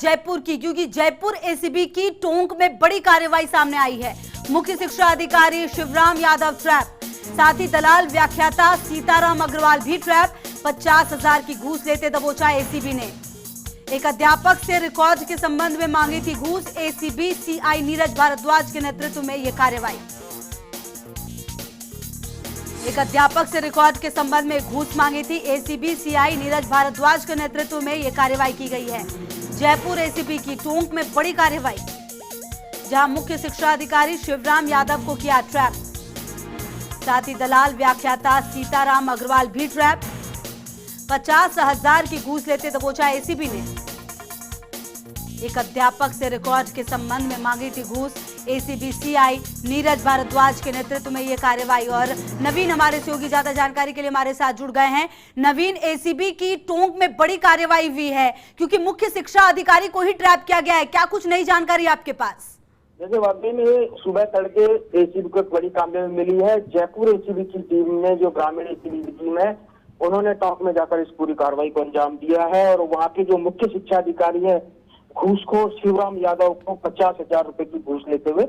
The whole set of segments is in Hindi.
जयपुर की, क्योंकि जयपुर एसीबी की टोंक में बड़ी कार्रवाई सामने आई है। मुख्य शिक्षा अधिकारी शिवराम यादव ट्रैप, साथ ही दलाल व्याख्याता सीताराम अग्रवाल भी ट्रैप। 50,000 की घूस लेते दबोचा एसीबी ने। एक अध्यापक से रिकॉर्ड के संबंध में मांगी थी घूस। एसीबी सीआई नीरज भारद्वाज के नेतृत्व में यह कार्रवाई। एक अध्यापक से रिकॉर्ड के संबंध में घूस मांगी थी। एसीबी सीआई नीरज भारद्वाज के नेतृत्व में यह कार्रवाई की गई है। जयपुर एसीबी की टोंक में बड़ी कार्रवाई, जहां मुख्य शिक्षा अधिकारी शिवराम यादव को किया ट्रैप, साथ ही दलाल व्याख्याता सीताराम अग्रवाल भी ट्रैप। 50,000 की घूस लेते दबोचा एसीबी ने। एक अध्यापक से रिकॉर्ड के संबंध में मांगी थी घूस। एसीबी सीआई नीरज भारद्वाज के नेतृत्व में यह कार्रवाई। और नवीन हमारे सहयोगी ज्यादा जानकारी के लिए हमारे साथ जुड़ गए हैं। नवीन, एसीबी की टोंक में बड़ी कार्रवाई हुई है क्योंकि मुख्य शिक्षा अधिकारी को ही ट्रैप किया गया है। क्या कुछ नई जानकारी आपके पास? जैसे वाकई में सुबह तड़के एसीबी को एक बड़ी कामयाबी मिली है। जयपुर एसीबी की टीम ने, जो ग्रामीण एसीबी की टीम है, उन्होंने टोंक में जाकर इस पूरी कार्रवाई को अंजाम दिया है। और वहाँ के जो मुख्य शिक्षा अधिकारी है, घूसखोर शिवराम यादव को 50,000 रुपए की घूस लेते हुए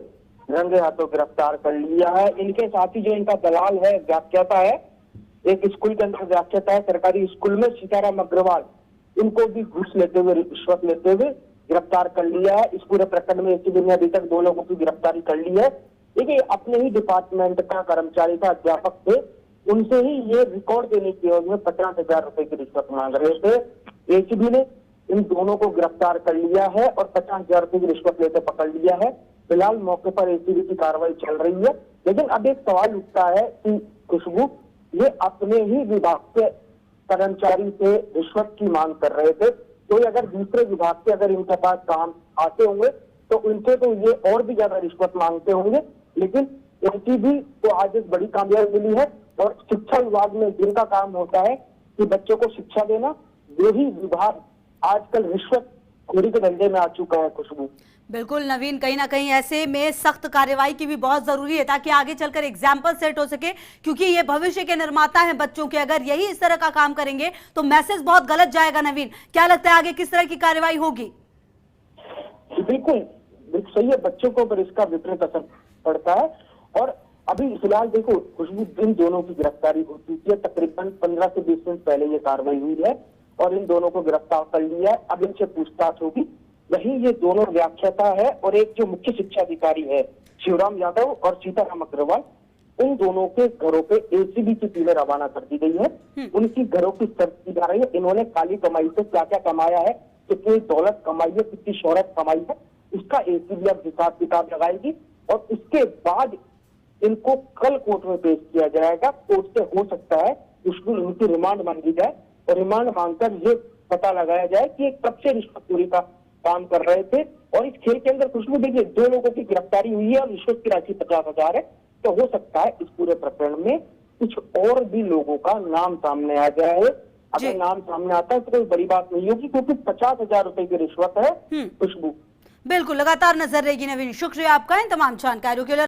रंगे हाथों गिरफ्तार कर लिया है। इनके साथ ही जो इनका दलाल है, व्याख्याता है, एक स्कूल के अंदर व्याख्याता है सरकारी स्कूल में, सीताराम अग्रवाल, इनको भी घूस लेते हुए, रिश्वत लेते हुए गिरफ्तार कर लिया है। इस पूरे प्रकरण में एसीबी ने अभी तक 2 लोगों की गिरफ्तारी कर ली है। देखिए, अपने ही डिपार्टमेंट का कर्मचारी था, अध्यापक थे, उनसे ही ये रिकॉर्ड देने की एवज में 50,000 रुपए की रिश्वत मांग रहे थे। एसीबी ने इन दोनों को गिरफ्तार कर लिया है और 50,000 रुपए की रिश्वत लेते पकड़ लिया है। फिलहाल मौके पर एसीबी की कार्रवाई चल रही है। लेकिन अब एक सवाल उठता है कि खुशबू, ये अपने ही विभाग के कर्मचारी से रिश्वत की मांग कर रहे थे, तो अगर दूसरे विभाग के अगर इनके पास काम आते होंगे तो उनसे तो ये और भी ज्यादा रिश्वत मांगते होंगे। लेकिन एसीबी को आज एक बड़ी कामयाबी मिली है। और शिक्षा विभाग में जिनका काम होता है कि बच्चों को शिक्षा देना, वही विभाग आजकल रिश्वत खोरी के धंधे में आ चुका है। खुशबू, बिल्कुल नवीन, कहीं ना कहीं ऐसे में सख्त कार्रवाई की भी बहुत जरूरी है ताकि आगे चलकर एग्जाम्पल सेट हो सके, क्योंकि ये भविष्य के निर्माता हैं बच्चों के। अगर यही इस तरह का काम करेंगे तो मैसेज बहुत गलत जाएगा। नवीन, क्या लगता है आगे किस तरह की कार्रवाई होगी? बिल्कुल सही है, बच्चों को पर इसका विपरीत असर पड़ता है। और अभी फिलहाल देखो खुशबू, इन दोनों की गिरफ्तारी हो चुकी है। तकरीबन 15 से 20 मिनट पहले ये कार्रवाई हुई है और इन दोनों को गिरफ्तार कर लिया है। अब इनसे पूछताछ होगी। वहीं ये दोनों व्याख्याता है और एक जो मुख्य शिक्षा अधिकारी है शिवराम यादव और सीताराम अग्रवाल, उन दोनों के घरों पे एसीबी की टीमें रवाना कर दी गई है। उनकी घरों की सर्च की जा रही है। इन्होंने काली कमाई से क्या क्या कमाया है, कितनी दौलत कमाई है, कितनी शोहरत कमाई है, इसका एसीबी अब हिसाब किताब लगाएगी। और इसके बाद इनको कल कोर्ट में पेश किया जाएगा। कोर्ट से हो सकता है उसको इनकी रिमांड मांगी जाए और रिमांड मांगकर ये पता लगाया जाए कि कब से रिश्वतखोरी का काम कर रहे थे। और इस खेल के अंदर खुशबू, देखिए, 2 लोगों की गिरफ्तारी हुई है और रिश्वत की राशि 50,000 है। तो हो सकता है इस पूरे प्रकरण में कुछ और भी लोगों का नाम सामने आ जाए। अगर नाम सामने आता है तो कोई बड़ी बात नहीं होगी, क्योंकि 50,000 रुपए की रिश्वत है। खुशबू, बिल्कुल लगातार नजर रहेगी। नवीन, शुक्रिया आपका इन तमाम जानकारियों के लिए।